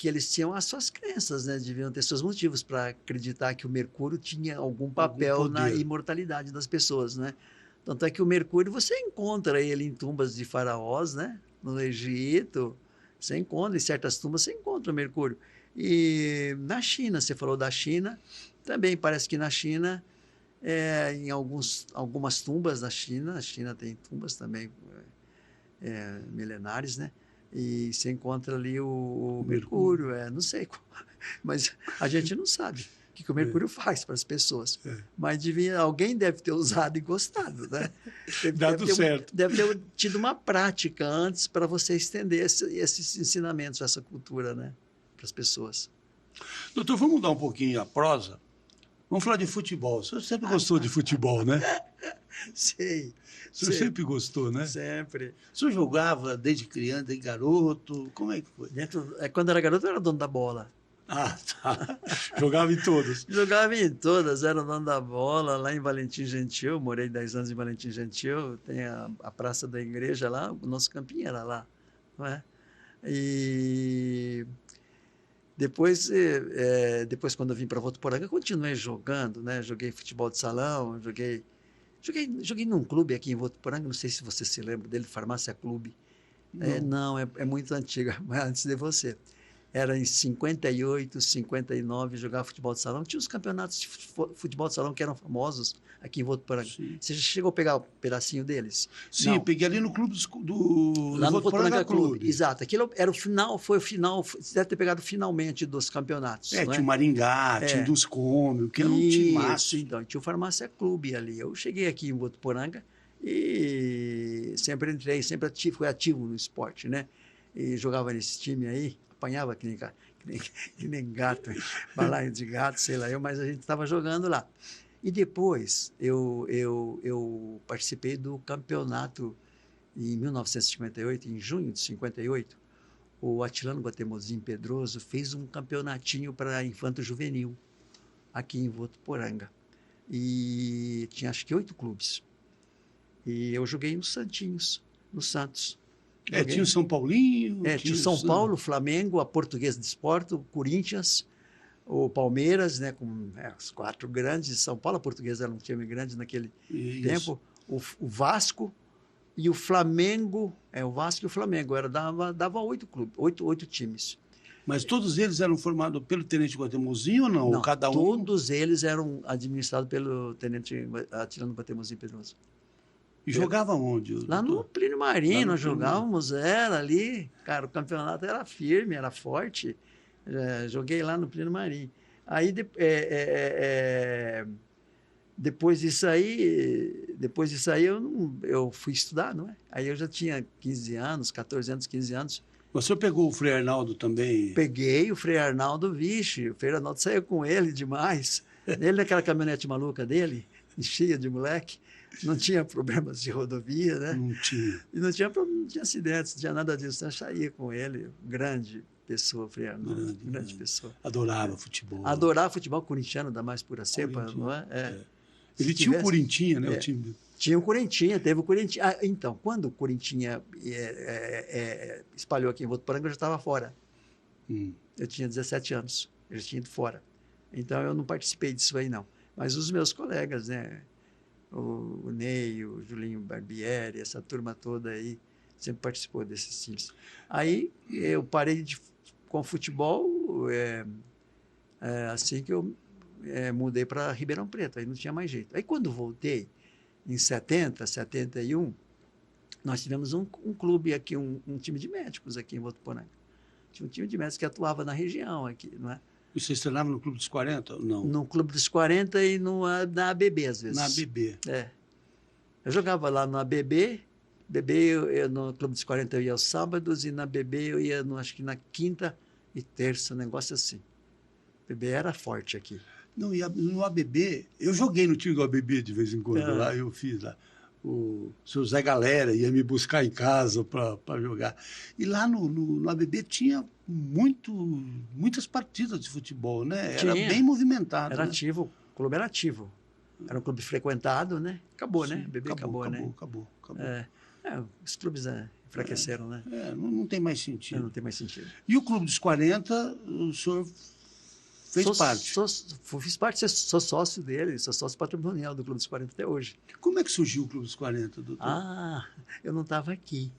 eles tinham as suas crenças, né? Deviam ter seus motivos para acreditar que o mercúrio tinha algum papel na imortalidade das pessoas, né? Tanto é que o mercúrio, você encontra ele em tumbas de faraós, né? No Egito, você encontra, em certas tumbas você encontra o mercúrio. E na China, você falou da China, também parece que na China, em algumas tumbas da China, a China tem tumbas também milenares, né? E você encontra ali o mercúrio, não sei qual, mas a gente não sabe o que o mercúrio faz para as pessoas. Mas alguém deve ter usado e gostado, né? Deve ter tido uma prática antes para você estender esses ensinamentos, essa cultura, né? Para as pessoas. Doutor, vamos mudar um pouquinho a prosa? Vamos falar de futebol. O senhor sempre gostou de futebol, né? Sei. O senhor sempre gostou, né? Sempre. O senhor jogava desde criança, desde garoto? Como é que foi? Quando era garoto, eu era dono da bola. Ah, tá. Jogava em todas? Jogava em todas, era o dono da bola, lá em Valentim Gentil, morei 10 anos em Valentim Gentil, tem a praça da igreja lá, o nosso campinho era lá, não é? E depois quando eu vim para Votuporanga, continuei jogando, né? Joguei futebol de salão, joguei num clube aqui em Votuporanga, não sei se você se lembra dele, Farmácia Clube. Não, é muito antiga, mas antes de você. Era em 58, 59, jogava futebol de salão. Tinha os campeonatos de futebol de salão que eram famosos aqui em Votuporanga. Você já chegou a pegar um pedacinho deles? Sim, não. Peguei ali no clube lá no Votuporanga Clube. Exato. Aquilo era o final, você deve ter pegado finalmente dos campeonatos. Tinha o Maringá, tinha o Duscômio, que era um timaço. Então, tinha o Farmácia Clube ali. Eu cheguei aqui em Votuporanga e sempre entrei, fui ativo no esporte, né? E jogava nesse time aí. Apanhava que nem gato, balaio de gato, sei lá mas a gente estava jogando lá. E depois eu participei do campeonato em 1958, em junho de 58, o Atilano Guatemuzin Pedroso fez um campeonatinho para infanto juvenil aqui em Votuporanga. E tinha acho que 8 clubes. E eu joguei nos Santinhos, no Santos. Tinha o São Paulinho. Tinha o São Paulo, o Flamengo, a Portuguesa de Esporte, o Corinthians, o Palmeiras, né, com os 4 grandes. São Paulo, a Portuguesa era um time grande naquele tempo. O Vasco e o Flamengo. O Vasco e o Flamengo. Dava 8 clubes, 8 times. Mas todos eles eram formados pelo Tenente Guatemuzin ou não? Não, cada um? Todos eles eram administrados pelo Tenente Atilano Guatemuzin Pedroso. E jogava onde? Lá no Plínio Marim, nós jogávamos, era ali, cara, o campeonato era firme, era forte. Joguei lá no Plínio Marim. Aí, depois disso aí eu fui estudar, não é? Aí eu já tinha 15 anos, 14 anos, 15 anos. O senhor pegou o Frei Arnaldo também? Peguei o Frei Arnaldo, vixe, o Frei Arnaldo saiu com ele demais. Ele naquela caminhonete maluca dele, cheia de moleque. Não tinha problemas de rodovia, né? Não tinha. E não tinha acidentes, não tinha nada disso. Eu saía com ele, grande pessoa, Frei Arnaldo, grande pessoa. Adorava futebol. Adorava futebol corintiano, da mais pura cepa, não é? Ele tinha o Corintinha, né? O time. Tinha o Corintinha, teve o Corintinha. Então, quando o Corintinha espalhou aqui em Votuporanga, eu já estava fora. Eu tinha 17 anos, eu já tinha ido fora. Então, eu não participei disso aí, não. Mas os meus colegas, né? O Ney, o Julinho Barbieri, essa turma toda aí, sempre participou desses times. Aí eu parei com o futebol assim que eu mudei para Ribeirão Preto, aí não tinha mais jeito. Aí quando voltei, em 70, 71, nós tivemos um clube aqui, um time de médicos aqui em Votuporanga. Tinha um time de médicos que atuava na região aqui, não é? E vocês treinavam no Clube dos 40? Não. No Clube dos 40 e na ABB, às vezes. Na ABB. É. Eu jogava lá no ABB, no Clube dos 40 eu ia aos sábados, e na ABB eu ia, acho que na quinta e terça, um negócio assim. A ABB era forte aqui. Não, e no ABB, eu joguei no time do ABB de vez em quando, lá eu fiz lá. O seu Zé Galera ia me buscar em casa para jogar. E lá no ABB tinha muitas partidas de futebol, né? Era bem movimentado. Era né? ativo, o clube era ativo. Era um clube frequentado, né? Acabou, né? O ABB acabou, né? Acabou. Os clubes enfraqueceram, né? Não tem mais sentido. Não tem mais sentido. E o Clube dos 40, o senhor fez parte? Fiz parte, sou sócio dele, sou sócio patrimonial do Clube dos 40 até hoje. Como é que surgiu o Clube dos 40, doutor? Eu não estava aqui.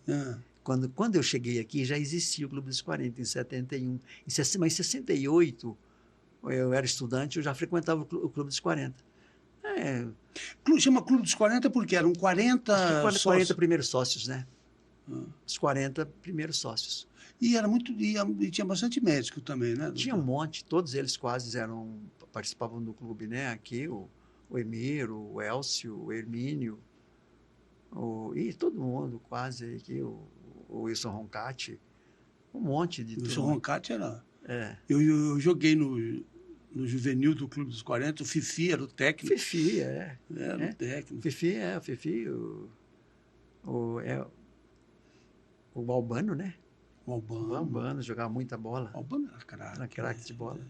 Quando eu cheguei aqui, já existia o Clube dos 40, em 71. Mas em 68, eu era estudante, eu já frequentava o Clube dos 40. Chama Clube dos 40 porque eram 40 sócios. 40 primeiros sócios, né? Os 40 primeiros sócios. E tinha bastante médico também, né? Doutor? Tinha um monte, todos eles quase participavam do clube, né? Aqui, o Emiro, o Elcio, o Hermínio, e todo mundo quase aqui, o Wilson Roncati, um monte de tudo. O Wilson Roncati era... Eu joguei no juvenil do Clube dos 40, o Fifi era o técnico. Fifi, Era o técnico. Fifi, o Albano, né? O Albano jogava muita bola. O Albano era craque de bola.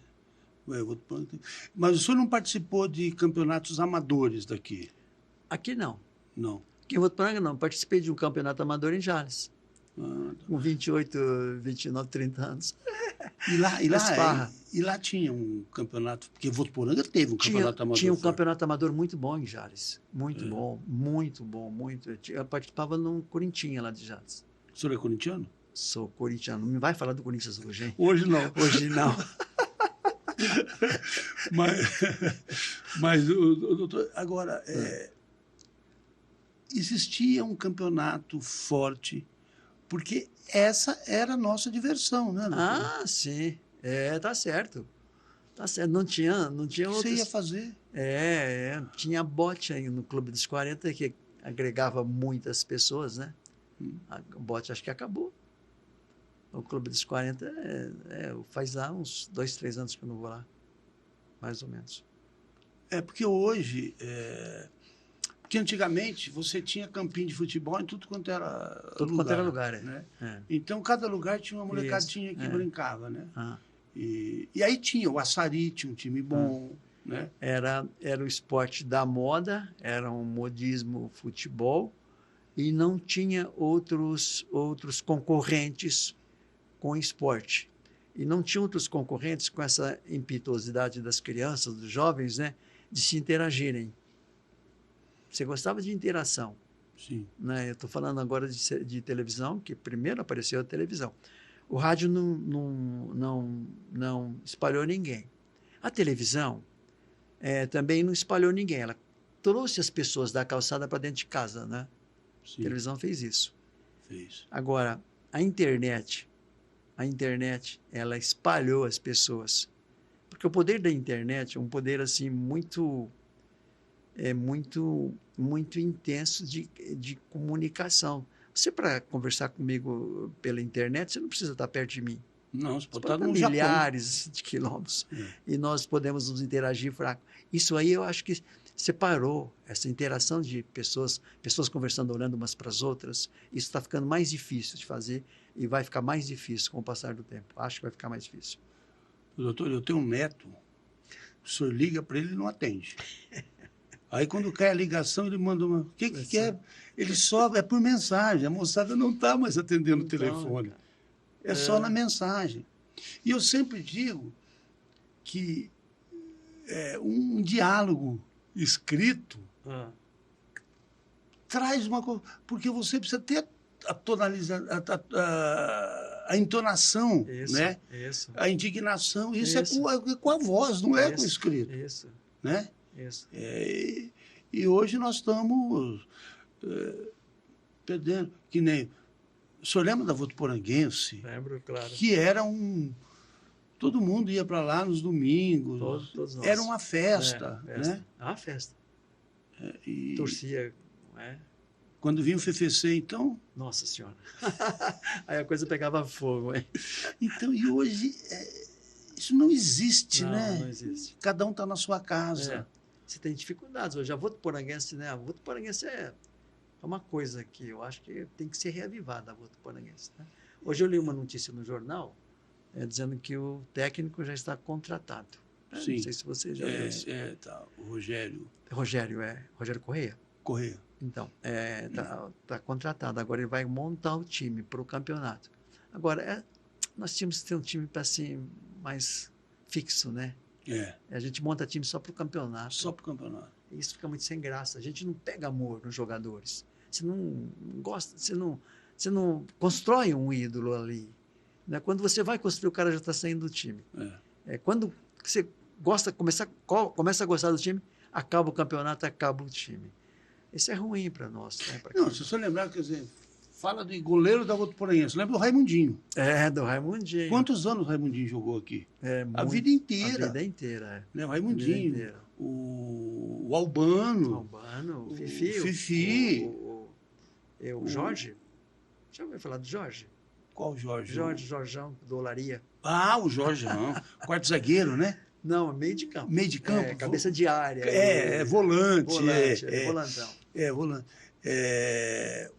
Mas o senhor não participou de campeonatos amadores daqui? Aqui não. Não. Aqui em Votuporanga não. Participei de um campeonato amador em Jales. Com 28, 29, 30 anos. E lá tinha um campeonato, porque Votuporanga teve um campeonato amador. Tinha um campeonato amador muito bom em Jales. Muito bom. Eu participava num Corintinha lá de Jales. O senhor é corintiano? Sou corintiano. Não me vai falar do Corinthians hoje, hein? Hoje não. Hoje não. Mas doutor, agora, existia um campeonato forte, porque essa era a nossa diversão, né, doutor? Sim. Tá certo. Tá certo. Não tinha O que você ia fazer? Tinha bote aí no Clube dos 40 que agregava muitas pessoas, né? O bote acho que acabou. O Clube dos 40 faz lá uns 2, 3 anos que eu não vou lá. Mais ou menos. Porque hoje... Porque antigamente você tinha campinho de futebol em tudo quanto era quanto era lugar, né? Então, cada lugar tinha uma molecadinha que brincava, né? E aí tinha o Açari, tinha um time bom, né? Era o esporte da moda, era um modismo futebol, e não tinha outros concorrentes com esporte. E não tinha outros concorrentes com essa impetuosidade das crianças, dos jovens, né, de se interagirem. Você gostava de interação. Sim. Né? Eu estou falando agora de televisão, que primeiro apareceu a televisão. O rádio não espalhou ninguém. A televisão também não espalhou ninguém. Ela trouxe as pessoas da calçada para dentro de casa, né? Sim. A televisão fez isso. Fez. Agora, a internet, ela espalhou as pessoas. Porque o poder da internet é um poder assim muito intenso de comunicação. Você, para conversar comigo pela internet, você não precisa estar perto de mim. Não, você pode estar no milhares de quilômetros. E nós podemos nos interagir fraco. Isso aí eu acho que separou essa interação de pessoas conversando, olhando umas para as outras. Isso está ficando mais difícil de fazer e vai ficar mais difícil com o passar do tempo. Acho que vai ficar mais difícil. Doutor, eu tenho um neto, o senhor liga para ele e não atende. Aí, quando cai a ligação, ele manda uma... O que quer? Ele só... É por mensagem. A moçada não está mais atendendo o telefone. É só na mensagem. E eu sempre digo que um diálogo escrito traz uma coisa... Porque você precisa ter a tonalização, a entonação, né? Isso. A indignação. Isso. É com a voz, não é com o escrito. Isso. Né? Isso. E hoje nós estamos perdendo, que nem O senhor lembra da Votuporanguense? Lembro, claro. Que era um... Todo mundo ia para lá nos domingos. Todos nós. Era uma festa, festa. né? Ah, festa. E Torcia, né? quando vinha o FFC, então... Nossa Senhora. Aí a coisa pegava fogo, hein? Então, e hoje, isso não existe, Não, né? não existe. Cada um está na sua casa. Você tem dificuldades hoje. A Votuporanguense, né? A Votuporanguense é uma coisa que eu acho que tem que ser reavivada, a Votuporanguense, né? Hoje eu li uma notícia no jornal dizendo que o técnico já está contratado. Né? Sim. Não sei se você já viu isso. Tá. O Rogério Rogério Correia. Correia. Então, tá contratado. Agora ele vai montar o time para o campeonato. Agora, nós tínhamos que ter um time para assim, mais fixo, né? A gente monta time só para o campeonato. Só para o campeonato. Isso fica muito sem graça. A gente não pega amor nos jogadores. Você não gosta, você não constrói um ídolo ali. Né? Quando você vai construir, o cara já está saindo do time. Quando você começa a gostar do time, acaba o campeonato, acaba o time. Isso é ruim para nós. Né? Não, se você lembrar, quer dizer, fala de goleiro da Votuporanguense. Lembra do Raimundinho? Do Raimundinho. Quantos anos o Raimundinho jogou aqui? A vida inteira. A vida inteira. Né? O A Raimundinho, vida inteira. O Albano. O Fifi. O Jorge. Já ouviu falar do Jorge? Qual Jorge? Jorjão, do Olaria. Ah, o Jorjão. Quarto zagueiro, né? Não, meio de campo. Meio de campo? Cabeça de área. Volante. Volantão. Volante.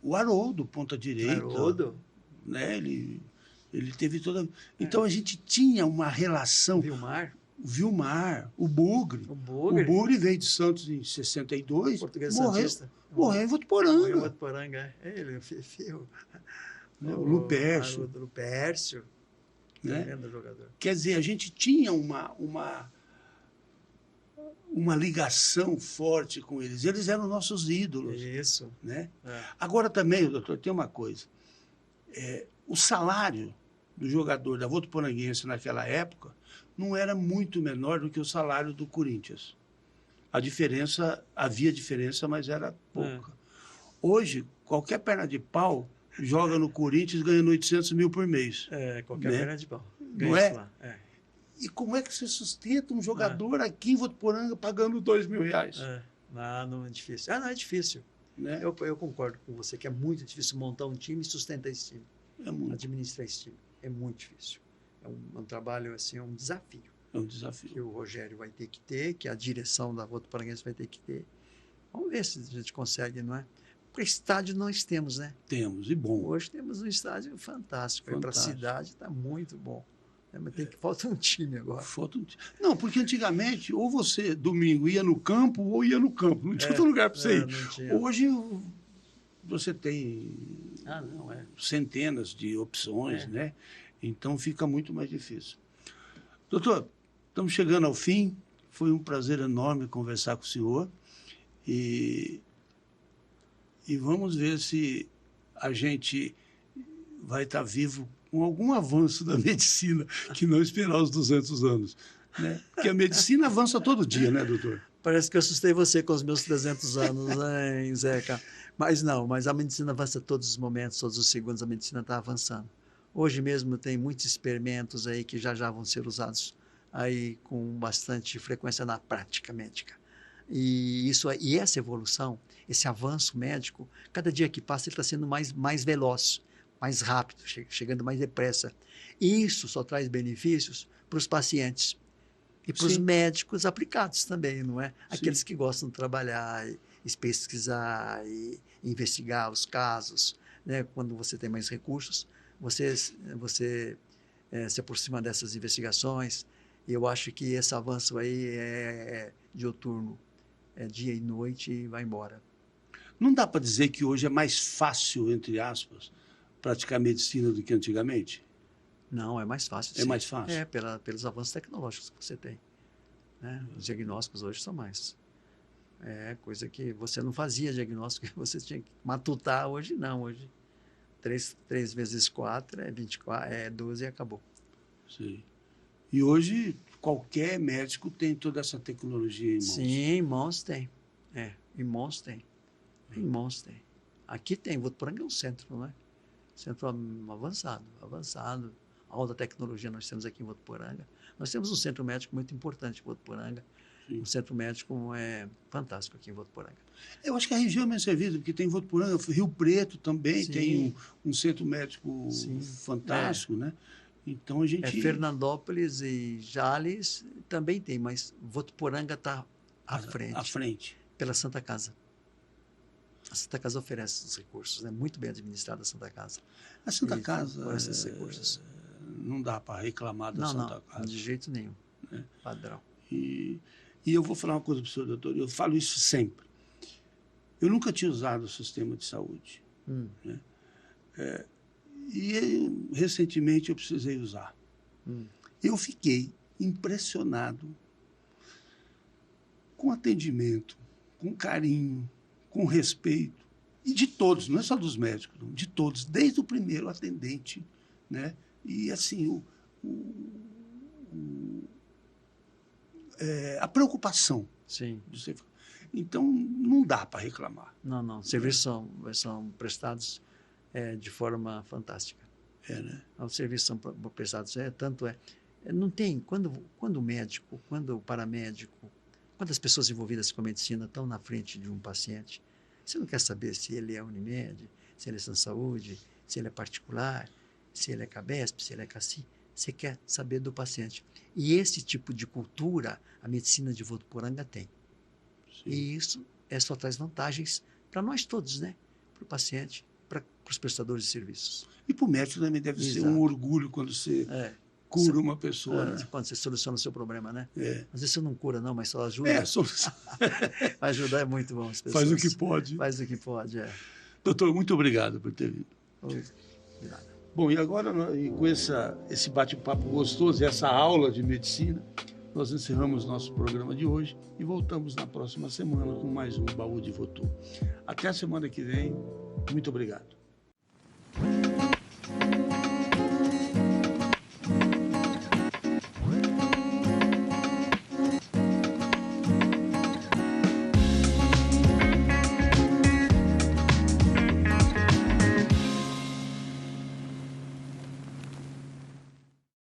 O Haroldo, ponta direita. Haroldo. Né? Ele teve toda... Então, a gente tinha uma relação... O Vilmar, o Bugre. O Bugre veio de Santos em 62. Português santista. Morreu em Votuporanga. Morreu em Votuporanga, Ele, o Fifi. O Lupércio. O Lupércio. Né? Tremendo jogador. Quer dizer, a gente tinha uma ligação forte com eles. Eles eram nossos ídolos. Isso. Né? Agora também, doutor, tem uma coisa. O salário do jogador da Votuporanguense naquela época não era muito menor do que o salário do Corinthians. Havia diferença, mas era pouca. Hoje, qualquer perna de pau joga no Corinthians ganhando 800 mil por mês. Qualquer perna de pau. Não é? E como é que você sustenta um jogador aqui em Votuporanga pagando R$2.000? Não é difícil. Não é difícil. Né? Eu concordo com você que é muito difícil montar um time e sustentar esse time. Administrar esse time. É muito difícil. É um trabalho, assim, um desafio. É um desafio. Que o Rogério vai ter que ter, que a direção da Votuporanguense vai ter que ter. Vamos ver se a gente consegue, não é? Porque estádio nós temos, né? Temos, e bom. Hoje temos um estádio fantástico. Para a cidade está muito bom. Mas falta um time agora. Não, porque antigamente, ou você, domingo, ia no campo, ou ia no campo. Não tinha outro lugar para você ir. Hoje, você tem centenas de opções, né? Então, fica muito mais difícil. Doutor, estamos chegando ao fim. Foi um prazer enorme conversar com o senhor. E vamos ver se a gente vai estar vivo com algum avanço da medicina, que não esperar os 200 anos. Né? Porque a medicina avança todo dia, né, doutor? Parece que eu assustei você com os meus 300 anos, hein, Zeca? Mas a medicina avança todos os momentos, todos os segundos, a medicina está avançando. Hoje mesmo tem muitos experimentos aí que já vão ser usados aí com bastante frequência na prática médica. E essa evolução, esse avanço médico, cada dia que passa ele está sendo mais veloz, mais rápido, chegando mais depressa. E isso só traz benefícios para os pacientes e para os médicos aplicados também, não é? Aqueles que gostam de trabalhar, e pesquisar, e investigar os casos, né? Quando você tem mais recursos, você se aproxima dessas investigações. E eu acho que esse avanço aí é dioturno, é dia e noite e vai embora. Não dá para dizer que hoje é mais fácil, entre aspas, praticar medicina do que antigamente? Não, é mais fácil. É mais fácil? Pelos avanços tecnológicos que você tem. Né? Os diagnósticos hoje são mais. Coisa que você não fazia diagnóstico, que você tinha que matutar. Hoje não, hoje 3 vezes 4 é 24, 12 e acabou. Sim. E hoje qualquer médico tem toda essa tecnologia em mãos. Sim, em mãos tem. Em mãos tem. Aqui tem, Votuporanga é um centro, não é? Centro avançado. Alta tecnologia nós temos aqui em Votuporanga. Nós temos um centro médico muito importante em Votuporanga. Sim. Um centro médico fantástico aqui em Votuporanga. Eu acho que a região é bem servida, porque tem Votuporanga, Rio Preto também, Sim. tem um centro médico Sim. fantástico, né? Então a gente... Fernandópolis e Jales também tem, mas Votuporanga está à frente. Pela Santa Casa. A Santa Casa oferece esses recursos, é muito bem administrada a Santa Casa. A Santa Casa oferece esses recursos. Não dá para reclamar da Santa Casa. Não, de jeito nenhum. Padrão. E eu vou falar uma coisa para o senhor, doutor, eu falo isso sempre. Eu nunca tinha usado o sistema de saúde. Né? Recentemente eu precisei usar. Eu fiquei impressionado com atendimento, com carinho, com respeito, e de todos, não é só dos médicos, não, de todos, desde o primeiro atendente, né? E assim, a preocupação. Sim. Então, não dá para reclamar. Não. Serviços são prestados de forma fantástica. Né? Os serviços são prestados, não tem, quando o médico, quando o paramédico, quando as pessoas envolvidas com a medicina estão na frente de um paciente, você não quer saber se ele é Unimed, se ele é Saúde, se ele é particular, se ele é Cabesp, se ele é Cassi. Você quer saber do paciente. E esse tipo de cultura a medicina de Votuporanga tem. Sim. E isso só traz vantagens para nós todos, né? Para o paciente, para os prestadores de serviços. E para o médico também deve ser um orgulho quando você cura uma pessoa. Né? Quando você soluciona o seu problema, né? Às vezes você não cura, não, mas só ajuda. Ajudar é muito bom. As pessoas. Faz o que pode. Faz o que pode, Doutor, muito obrigado por ter vindo. De nada. Bom, e agora, com esse bate-papo gostoso, essa aula de medicina, nós encerramos nosso programa de hoje e voltamos na próxima semana com mais um Baú de Votu. Até a semana que vem. Muito obrigado.